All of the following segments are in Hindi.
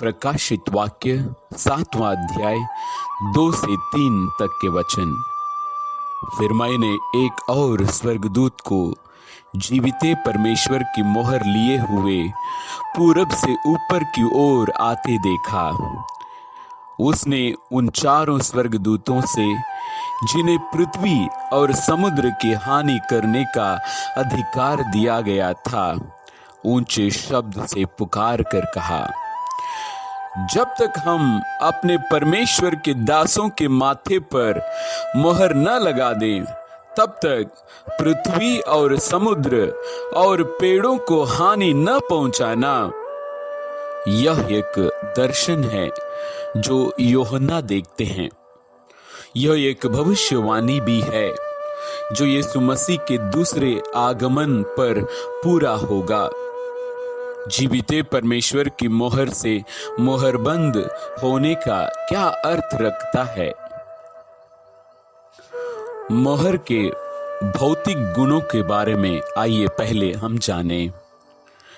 प्रकाशित वाक्य 7वां अध्याय 2 से 3 तक के वचन। फिर मैंने एक और स्वर्गदूत को जीविते परमेश्वर की मोहर लिए हुए पूरब से ऊपर की ओर आते देखा। उसने उन चारों स्वर्गदूतों से, जिन्हें पृथ्वी और समुद्र की हानि करने का अधिकार दिया गया था, ऊंचे शब्द से पुकार कर कहा, जब तक हम अपने परमेश्वर के दासों के माथे पर मोहर न लगा दें, तब तक पृथ्वी और समुद्र और पेड़ों को हानि न पहुंचाना। यह एक दर्शन है जो यूहन्ना देखते हैं। यह एक भविष्यवाणी भी है जो यीशु मसीह के दूसरे आगमन पर पूरा होगा। जीविते परमेश्वर की मोहर से मोहरबंद होने का क्या अर्थ रखता है? मोहर के भौतिक गुणों के बारे में आइए पहले हम जानें।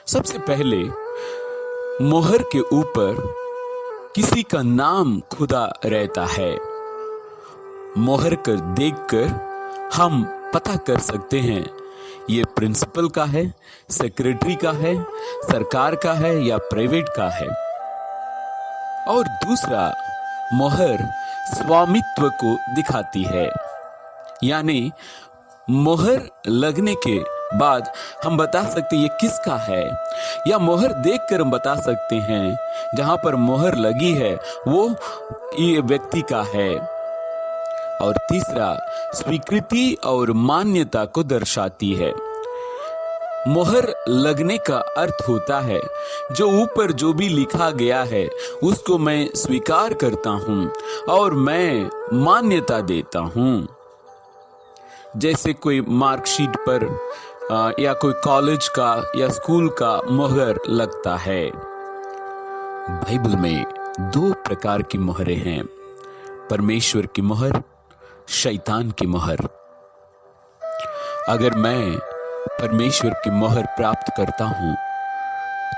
सबसे पहले, मोहर के ऊपर किसी का नाम खुदा रहता है। मोहर कर देखकर हम पता कर सकते हैं ये प्रिंसिपल का है, सेक्रेटरी का है, सरकार का है या प्राइवेट का है। और दूसरा, मोहर स्वामित्व को दिखाती है, यानी मोहर लगने के बाद हम बता सकते ये किसका है, या मोहर देखकर हम बता सकते हैं जहां पर मोहर लगी है वो ये व्यक्ति का है। और तीसरा, स्वीकृति और मान्यता को दर्शाती है। मोहर लगने का अर्थ होता है जो ऊपर जो भी लिखा गया है उसको मैं स्वीकार करता हूं और मैं मान्यता देता हूं। जैसे कोई मार्कशीट पर या कोई कॉलेज का या स्कूल का मोहर लगता है। बाइबल में 2 प्रकार की मोहरें हैं, परमेश्वर की मोहर, शैतान की मोहर। अगर मैं परमेश्वर की मोहर प्राप्त करता हूं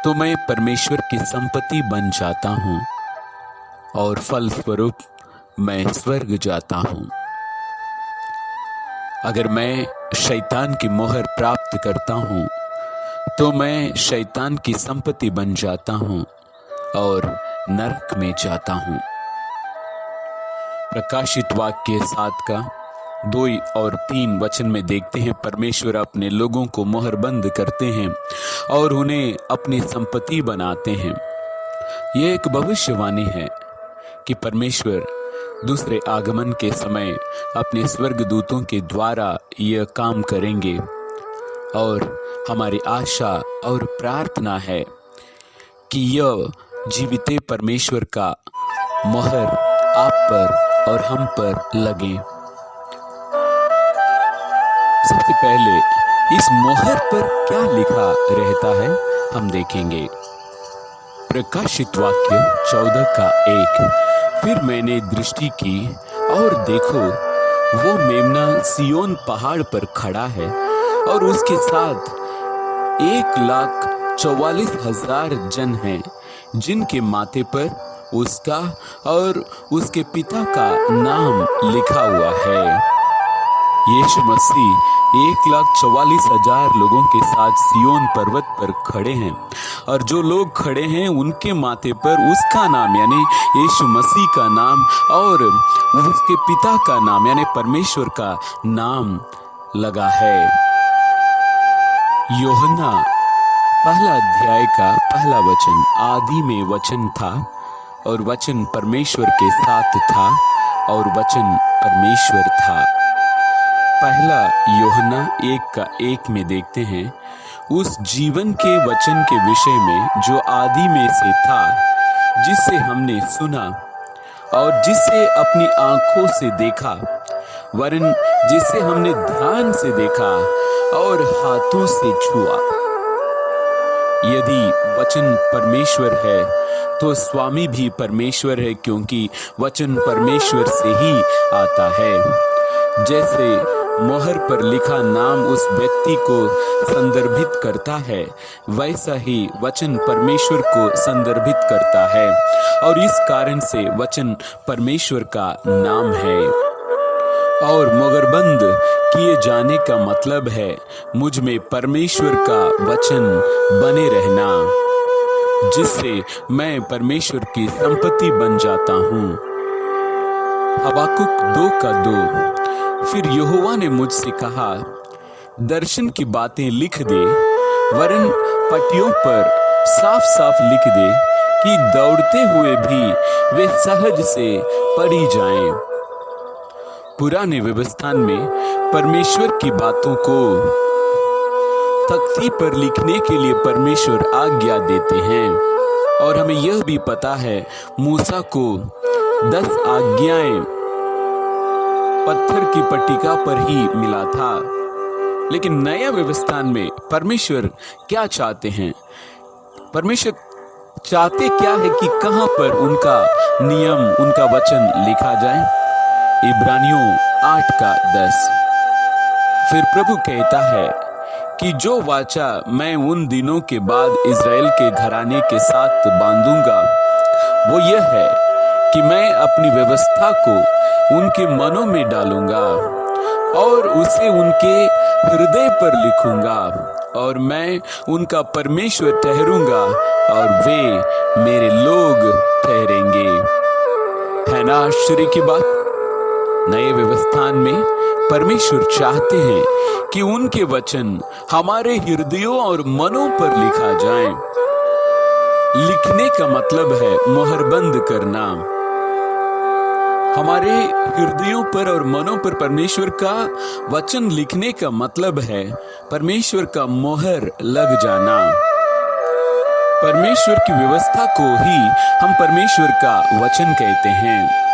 तो मैं परमेश्वर की संपत्ति बन जाता हूं और फलस्वरूप मैं स्वर्ग जाता हूं। अगर मैं शैतान की मोहर प्राप्त करता हूं तो मैं शैतान की संपत्ति बन जाता हूं और नरक में जाता हूं। प्रकाशित वाक्य 7 का 2 और 3 वचन में देखते हैं, परमेश्वर अपने लोगों को मोहरबंद करते हैं और उन्हें अपनी संपत्ति बनाते हैं। यह एक भविष्यवाणी है कि परमेश्वर दूसरे आगमन के समय अपने स्वर्गदूतों के द्वारा यह काम करेंगे। और हमारी आशा और प्रार्थना है कि यह जीविते परमेश्वर का मोहर आप पर और हम पर लगे। सबसे पहले इस मोहर पर क्या लिखा रहता है हम देखेंगे। प्रकाशित वाक्य 14 का 1। फिर मैंने दृष्टि की और देखो, वो मेमना सियोन पहाड़ पर खड़ा है और उसके साथ 1,44,000 जन हैं, जिनके माथे पर उसका और उसके पिता का नाम लिखा हुआ है। यीशु मसीह 1,44,000 लोगों के साथ सियोन पर्वत पर खड़े हैं और जो लोग खड़े हैं उनके माथे पर उसका नाम यानी यीशु मसीह का नाम और उसके पिता का नाम यानी परमेश्वर का नाम लगा है। यूहन्ना 1 अध्याय का 1 वचन, आदि में वचन था और वचन परमेश्वर के साथ था और वचन परमेश्वर था। 1 यूहन्ना 1 का 1 में देखते हैं, उस जीवन के वचन के विषय में जो आदि में से था, जिसे हमने सुना और जिसे अपनी आंखों से देखा, वरन जिसे हमने ध्यान से देखा और हाथों से छुआ। यदि वचन परमेश्वर है तो स्वामी भी परमेश्वर है, क्योंकि वचन परमेश्वर से ही आता है। जैसे मोहर पर लिखा नाम उस व्यक्ति को संदर्भित करता है, वैसा ही वचन परमेश्वर को संदर्भित करता है और इस कारण से वचन परमेश्वर का नाम है। और मोहरबंद किए जाने का मतलब है मुझ में परमेश्वर का वचन बने रहना, जिससे मैं परमेश्वर की संपत्ति बन जाता हूँ। हबाकुक 2:2। फिर यहोवा ने मुझसे कहा, दर्शन की बातें लिख दे, वरन पट्टियों पर साफ साफ लिख दे कि दौड़ते हुए भी वे सहज से पढ़ी जाएं। पुराने व्यवस्थान में परमेश्वर की बातों को तख्ती पर लिखने के लिए परमेश्वर आज्ञा देते हैं और हमें यह भी पता है मूसा को 10 आज्ञाएं पत्थर की पट्टिका पर ही मिला था। लेकिन नया व्यवस्थान में परमेश्वर क्या चाहते हैं? परमेश्वर चाहते क्या है कि कहां पर उनका नियम, उनका वचन लिखा जाए? इब्रानियों 8:10। फिर प्रभु कहता है कि जो वाचा मैं उन दिनों के बाद इज़राइल के घराने के साथ बांधूंगा वो यह है कि मैं अपनी व्यवस्था को उनके मनों में डालूंगा और उसे उनके हृदय पर लिखूंगा और मैं उनका परमेश्वर ठहरूंगा और वे मेरे लोग ठहरेंगे। है ना आश्चर्य की बात? नए व्यवस्थान में परमेश्वर चाहते हैं कि उनके वचन हमारे हृदयों और मनों पर लिखा जाए। लिखने का मतलब है मोहरबंद करना। हमारे हृदयों पर और मनों पर परमेश्वर का वचन लिखने का मतलब है परमेश्वर का मोहर लग जाना। परमेश्वर की व्यवस्था को ही हम परमेश्वर का वचन कहते हैं।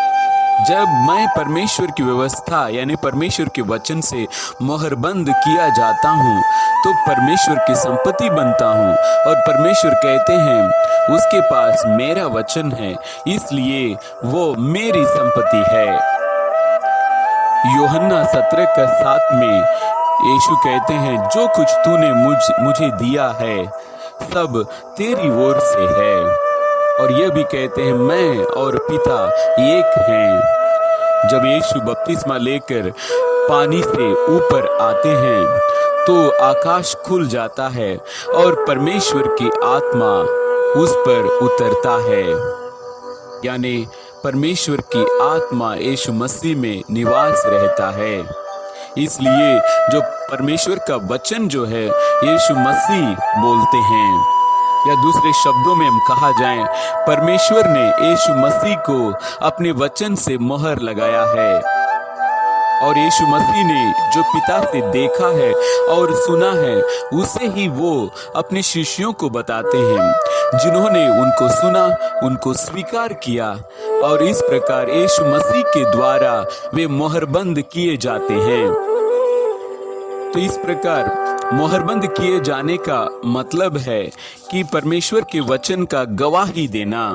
जब मैं परमेश्वर की व्यवस्था यानी परमेश्वर के वचन से मोहरबंद किया जाता हूँ तो परमेश्वर की संपत्ति बनता हूँ और परमेश्वर कहते हैं उसके पास मेरा वचन है, इसलिए वो मेरी संपत्ति है। यूहन्ना 17:7 में यीशु कहते हैं, जो कुछ तूने मुझे दिया है सब तेरी ओर से है। और यह भी कहते हैं मैं और पिता एक हैं। जब यीशु बपतिस्मा लेकर पानी से ऊपर आते हैं तो आकाश खुल जाता है और परमेश्वर की आत्मा उस पर उतरता है, यानी परमेश्वर की आत्मा यीशु मसीह में निवास रहता है। इसलिए जो परमेश्वर का वचन जो है यीशु मसीह बोलते हैं, या दूसरे शब्दों में हम कहा जाए परमेश्वर ने यीशु मसीह को अपने वचन से मोहर लगाया है और यीशु मसीह ने जो पिता से देखा है और सुना है उसे ही वो अपने शिष्यों को बताते हैं, जिन्होंने उनको सुना, उनको स्वीकार किया और इस प्रकार यीशु मसीह के द्वारा वे मोहरबंद किए जाते हैं। तो इस प्रकार मोहरबंद किए जाने का मतलब है कि परमेश्वर के वचन का गवाही देना।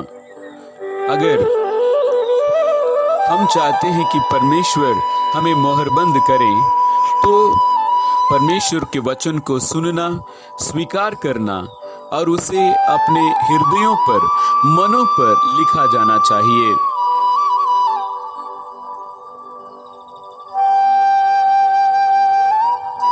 अगर हम चाहते हैं कि परमेश्वर हमें मोहरबंद करें तो परमेश्वर के वचन को सुनना, स्वीकार करना और उसे अपने हृदयों पर, मनों पर लिखा जाना चाहिए।